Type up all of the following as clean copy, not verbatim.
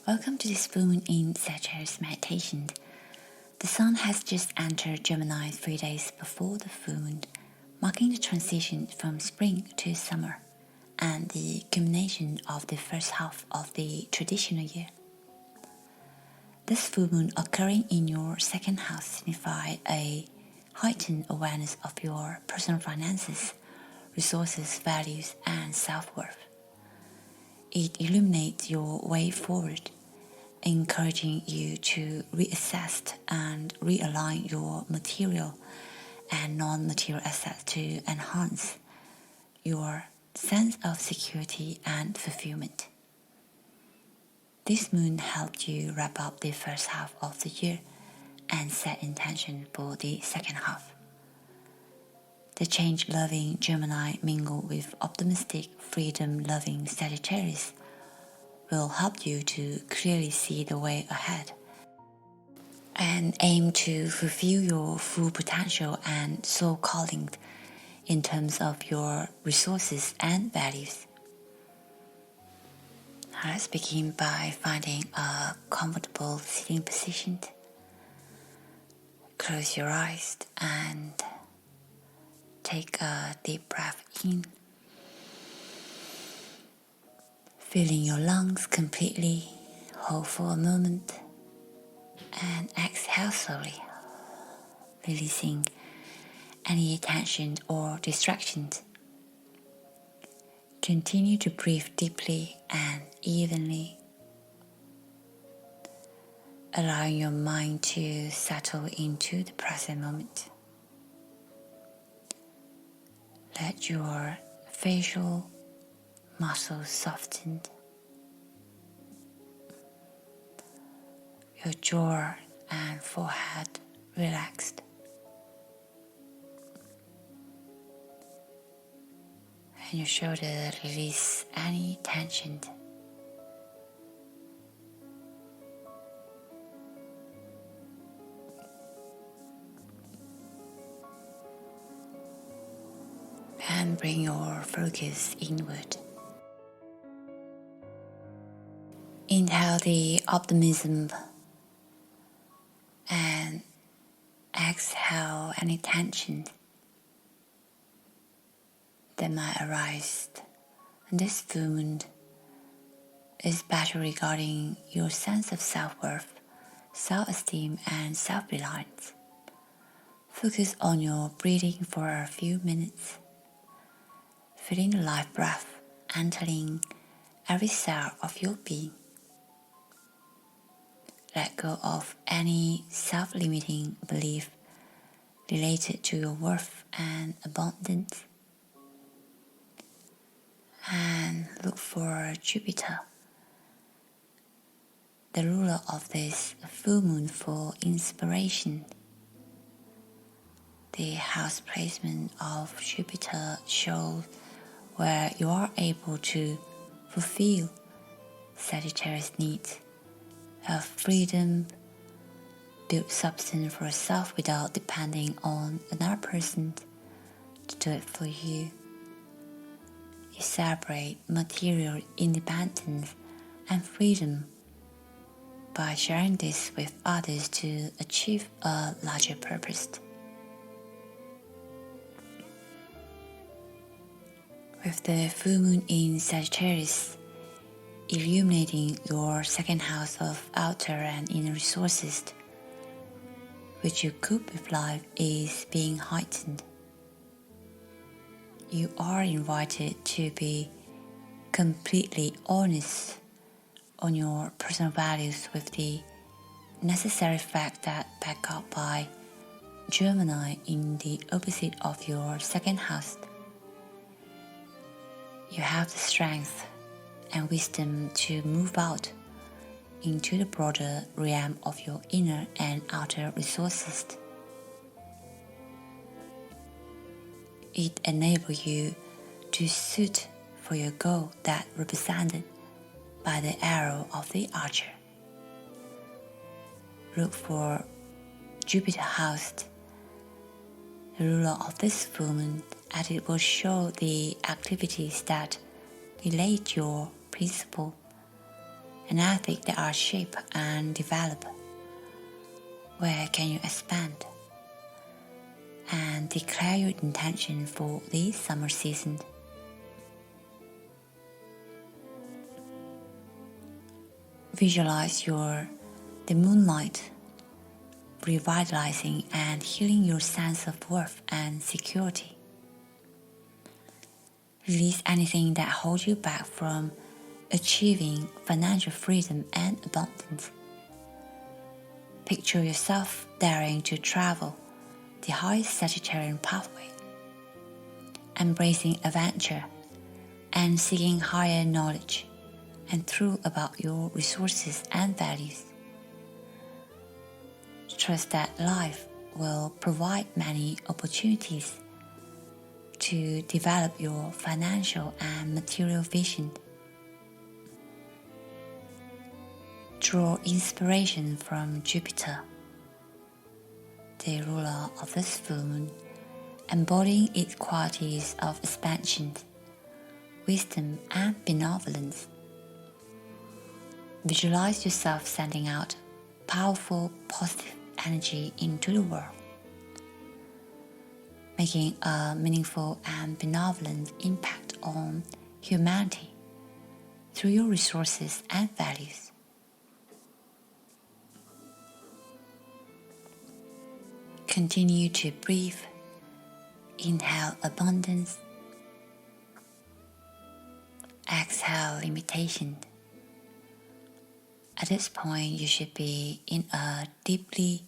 Welcome to this full moon in Sagittarius meditation. The sun has just entered Gemini 3 days before the full moon, marking the transition from spring to summer and the culmination of the first half of the traditional year. This full moon occurring in your second house signifies a heightened awareness of your personal finances, resources, values, and self-worth. It illuminates your way forward, encouraging you to reassess and realign your material and non-material assets to enhance your sense of security and fulfillment. This moon helped you wrap up the first half of the year and set intention for the second half. The change-loving Gemini mingled with optimistic, freedom-loving Sagittarius will help you to clearly see the way ahead and aim to fulfill your full potential and soul calling in terms of your resources and values. Let's begin by finding a comfortable sitting position. Close your eyes and take a deep breath in, filling your lungs completely. Hold for a moment and exhale slowly, releasing any tension or distractions. Continue to breathe deeply and evenly, allowing your mind to settle into the present moment. Let your facial muscles soften, your jaw and forehead relaxed, and your shoulder release any tension. And bring your focus inward. Inhale the optimism and exhale any tension that might arise. And this full moon is better regarding your sense of self-worth, self-esteem, and self-reliance. Focus on your breathing for a few minutes, feeling the life breath entering every cell of your being. Let go of any self-limiting belief related to your worth and abundance. And look for Jupiter, the ruler of this full moon, for inspiration. The house placement of Jupiter shows where you are able to fulfill Sagittarius' needs of freedom, build substance for yourself without depending on another person to do it for you. You celebrate material independence and freedom by sharing this with others to achieve a larger purpose. With the full moon in Sagittarius illuminating your second house of outer and inner resources, which you cope with life is being heightened. You are invited to be completely honest on your personal values with the necessary fact that backed up by Gemini in the opposite of your second house. You have the strength and wisdom to move out into the broader realm of your inner and outer resources. It enables you to shoot for your goal that represented by the arrow of the archer. Look for Jupiter house, the ruler of this full moon, as it will show the activities that relate your principle an ethic that are shape and develop? Where can you expand? And declare your intention for this summer season. Visualize the moonlight, revitalizing and healing your sense of worth and security. Release anything that holds you back from achieving financial freedom and abundance. Picture yourself daring to travel the high Sagittarian pathway, embracing adventure and seeking higher knowledge and truth about your resources and values. Trust that life will provide many opportunities to develop your financial and material vision. Draw inspiration from Jupiter, the ruler of this full moon, embodying its qualities of expansion, wisdom, and benevolence. Visualize yourself sending out powerful, positive energy into the world, making a meaningful and benevolent impact on humanity through your resources and values. Continue to breathe. Inhale abundance. Exhale limitation. At this point, you should be in a deeply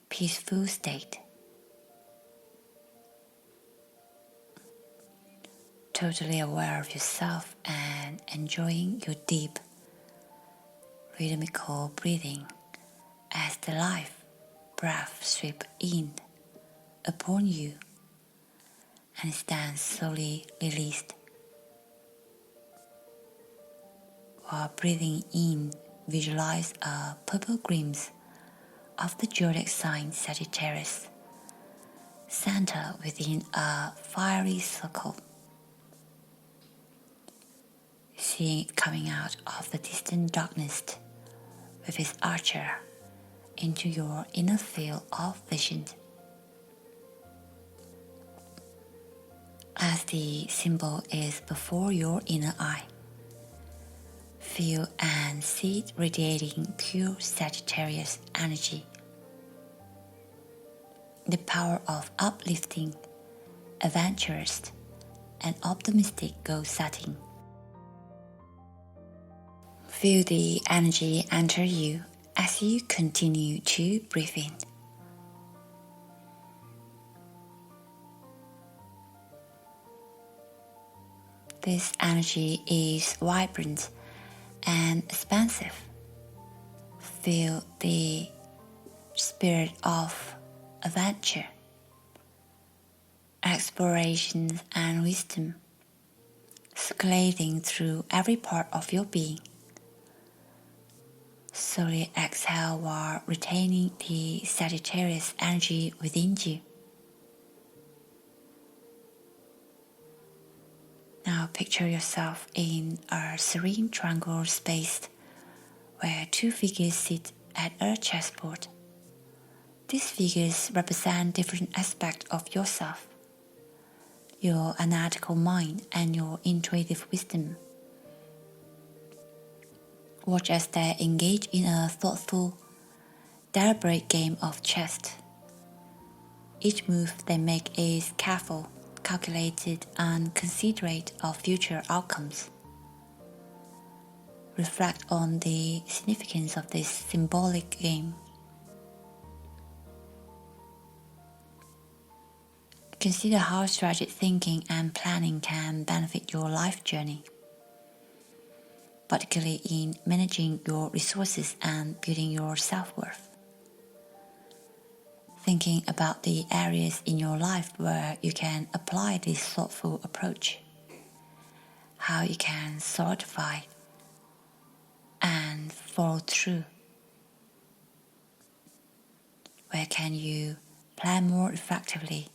peaceful state, totally aware of yourself and enjoying your deep, rhythmical breathing as the life breath sweeps in upon you and stands slowly released. While breathing in, visualize a purple glimpse of the zodiac sign Sagittarius, centered within a fiery circle. Seeing it coming out of the distant darkness with its archer into your inner field of vision. As the symbol is before your inner eye, feel and see it radiating pure Sagittarius energy. The power of uplifting, adventurous, and optimistic goal setting. Feel the energy enter you as you continue to breathe in. This energy is vibrant and expansive. Feel the spirit of adventure, exploration, and wisdom circulating through every part of your being. Slowly exhale while retaining the Sagittarius energy within you. Now picture yourself in a serene triangular space where two figures sit at a chessboard. These figures represent different aspects of yourself, your analytical mind and your intuitive wisdom. Watch as they engage in a thoughtful, deliberate game of chess. Each move they make is careful, calculated, and considerate of future outcomes. Reflect on the significance of this symbolic game. Consider how strategic thinking and planning can benefit your life journey, particularly in managing your resources and building your self-worth. Thinking about the areas in your life where you can apply this thoughtful approach, how you can solidify and follow through. Where can you plan more effectively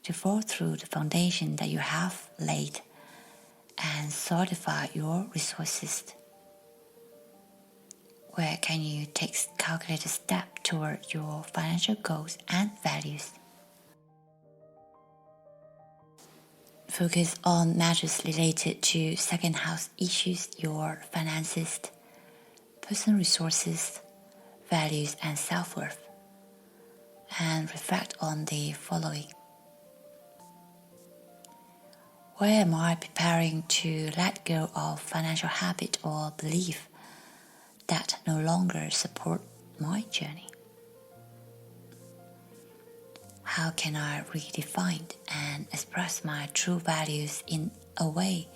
to follow through the foundation that you have laid and solidify your resources. Where can you take calculated steps toward your financial goals and values? Focus on matters related to second house issues, your finances, personal resources, values, and self-worth, and reflect on the following. Where am I preparing to let go of financial habit or belief that no longer support my journey? How can I redefine and express my true values in a way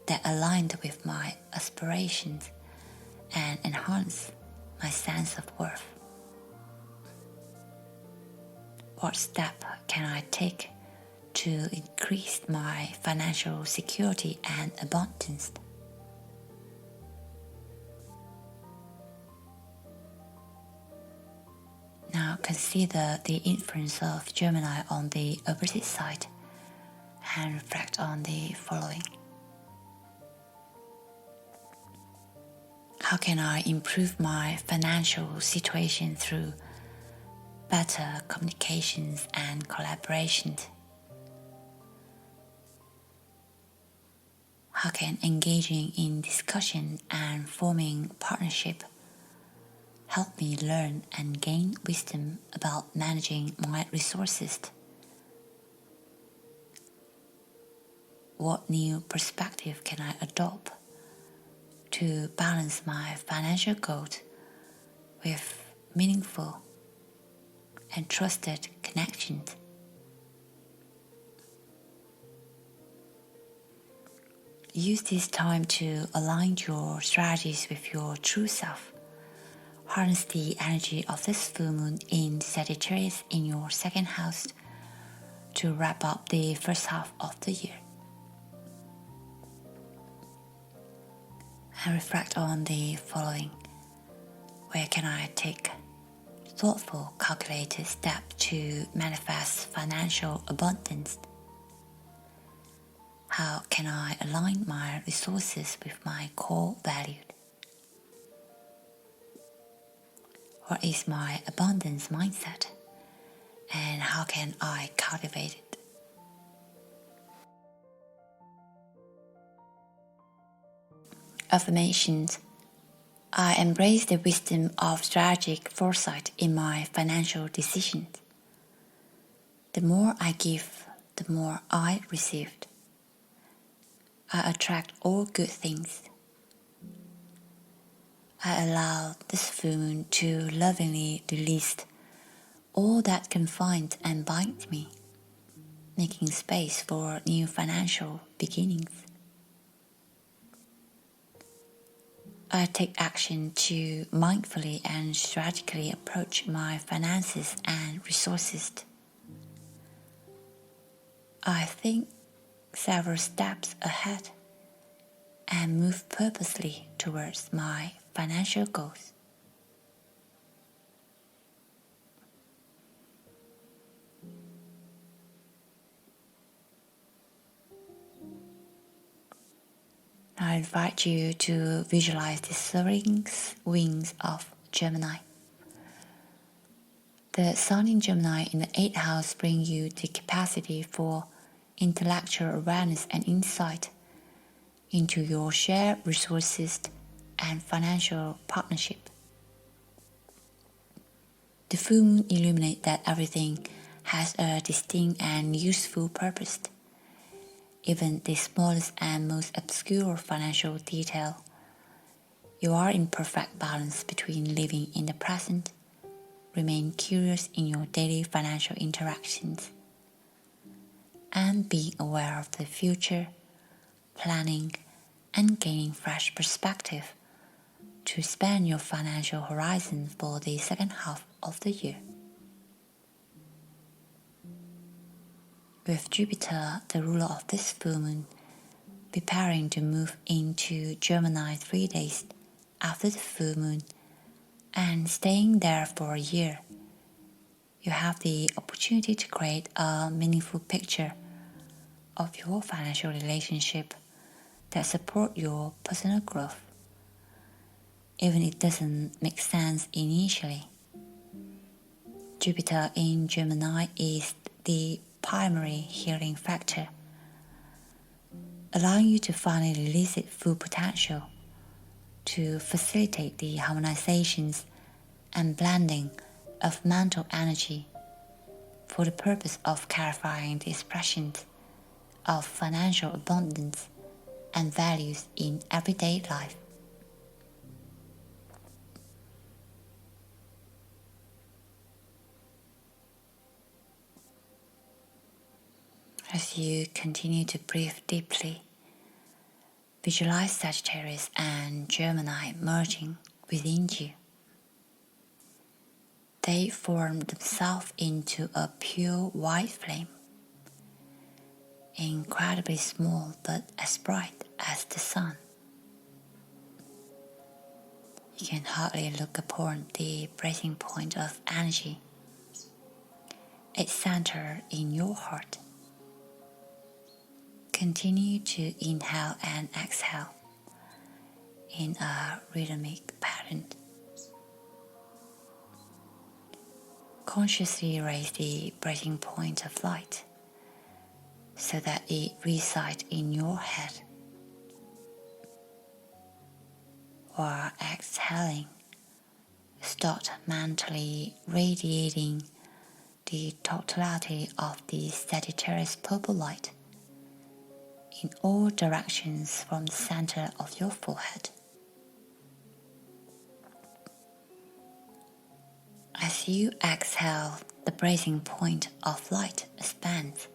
that aligns with my aspirations and enhance my sense of worth? What step can I take to increase my financial security and abundance? Now consider the influence of Gemini on the opposite side and reflect on the following. How can I improve my financial situation through better communications and collaborations? How can engaging in discussion and forming partnership help me learn and gain wisdom about managing my resources? What new perspective can I adopt to balance my financial goals with meaningful and trusted connections? Use this time to align your strategies with your true self. Harness the energy of this full moon in Sagittarius in your second house to wrap up the first half of the year. And reflect on the following. Where can I take thoughtful, calculated steps to manifest financial abundance? How can I align my resources with my core values? What is my abundance mindset, and how can I cultivate it? Affirmations. I embrace the wisdom of strategic foresight in my financial decisions. The more I give, the more I receive. I attract all good things. I allow this full moon to lovingly release all that confines and binds me, making space for new financial beginnings. I take action to mindfully and strategically approach my finances and resources. I think several steps ahead and move purposely towards my financial goals. I invite you to visualize the soaring wings of Gemini. The Sun in Gemini in the 8th house brings you the capacity for intellectual awareness and insight into your shared resources and financial partnership. The full moon illuminates that everything has a distinct and useful purpose. Even the smallest and most obscure financial detail. You are in perfect balance between living in the present, remain curious in your daily financial interactions, and being aware of the future, planning, and gaining fresh perspective to expand your financial horizon for the second half of the year. With Jupiter, the ruler of this full moon, preparing to move into Gemini 3 days after the full moon and staying there for a year, you have the opportunity to create a meaningful picture of your financial relationship that support your personal growth. even if it doesn't make sense initially. Jupiter in Gemini is the primary healing factor, allowing you to finally release its full potential to facilitate the harmonizations and blending of mental energy for the purpose of clarifying the expressions of financial abundance and values in everyday life. As you continue to breathe deeply, visualize Sagittarius and Gemini merging within you. They form themselves into a pure white flame, incredibly small but as bright as the sun. You can hardly look upon the breaking point of energy. It's centered in your heart. Continue to inhale and exhale in a rhythmic pattern. Consciously raise the breaking point of light so that it resides in your head. While exhaling, start mentally radiating the totality of the Sagittarius purple light in all directions from the center of your forehead. As you exhale, the breaking point of light expands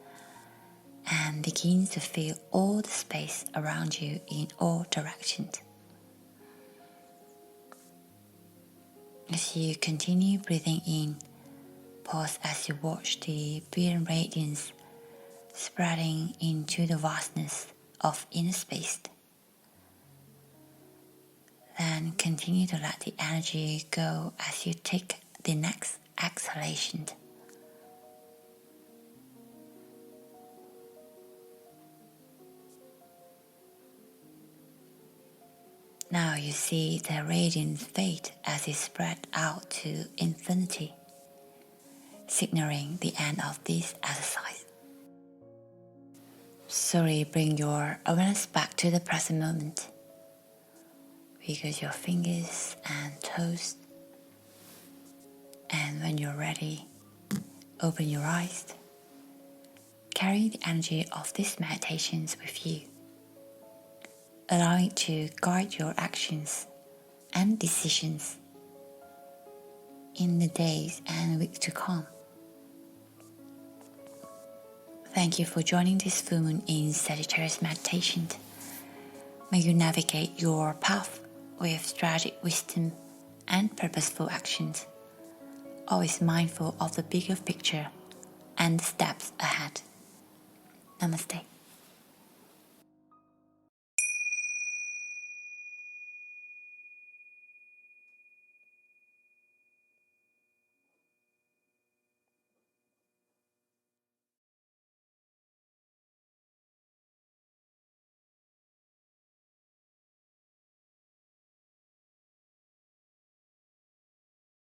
and begins to fill all the space around you in all directions. As you continue breathing in, pause as you watch the brilliant radiance spreading into the vastness of inner space. Then continue to let the energy go as you take the next exhalation. Now you see the radiance fade as it spread out to infinity, signaling the end of this exercise. Slowly bring your awareness back to the present moment. Wiggle your fingers and toes, and when you're ready, open your eyes. Carry the energy of these meditations with you, allowing it to guide your actions and decisions in the days and weeks to come. Thank you for joining this full moon in Sagittarius meditation. May you navigate your path with strategic wisdom and purposeful actions, always mindful of the bigger picture and the steps ahead. Namaste.